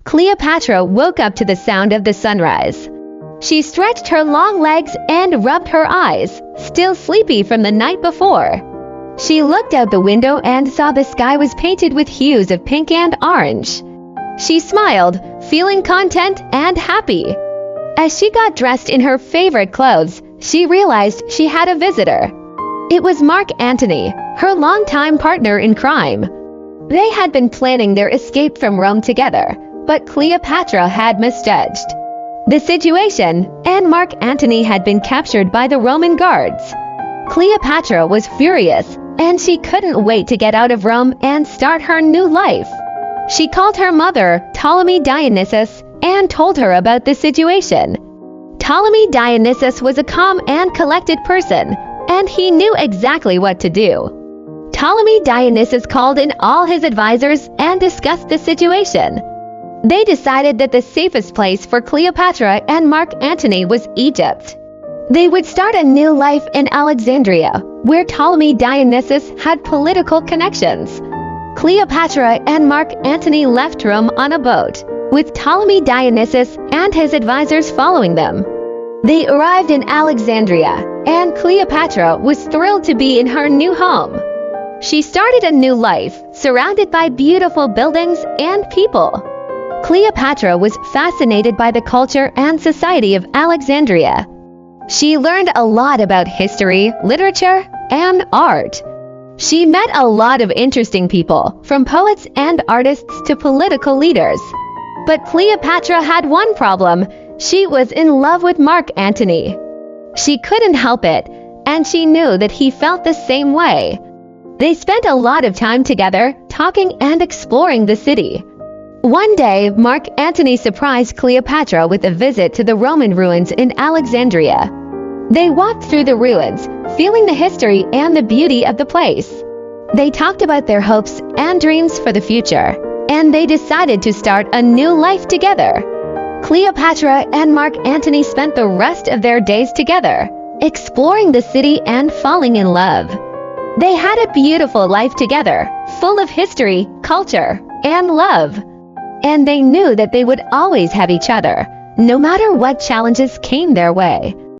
Cleopatra woke up to the sound of the sunrise. She stretched her long legs and rubbed her eyes, still sleepy from the night before. She looked out the window and saw the sky was painted with hues of pink and orange. She smiled, feeling content and happy. As she got dressed in her favorite clothes, she realized she had a visitor. It was Mark Antony, her longtime partner in crime. They had been planning their escape from Rome together, but Cleopatra had misjudged the situation, and Mark Antony had been captured by the Roman guards. Cleopatra was furious, and she couldn't wait to get out of Rome and start her new life. She called her mother, Ptolemy Dionysus, and told her about the situation. Ptolemy Dionysus was a calm and collected person, and he knew exactly what to do. Ptolemy Dionysus called in all his advisors and discussed the situation. They decided that the safest place for Cleopatra and Mark Antony was Egypt. They would start a new life in Alexandria, where Ptolemy Dionysus had political connections. Cleopatra and Mark Antony left Rome on a boat, with Ptolemy Dionysus and his advisors following them. They arrived in Alexandria, and Cleopatra was thrilled to be in her new home. She started a new life, surrounded by beautiful buildings and people. Cleopatra was fascinated by the culture and society of Alexandria. She learned a lot about history, literature, and art. She met a lot of interesting people, from poets and artists to political leaders. But Cleopatra had one problem. She was in love with Mark Antony. She couldn't help it, and she knew that he felt the same way. They spent a lot of time together, talking and exploring the city. One day, Mark Antony surprised Cleopatra with a visit to the Roman ruins in Alexandria. They walked through the ruins, feeling the history and the beauty of the place. They talked about their hopes and dreams for the future, and they decided to start a new life together. Cleopatra and Mark Antony spent the rest of their days together, exploring the city and falling in love. They had a beautiful life together, full of history, culture, and love. And they knew that they would always have each other, no matter what challenges came their way.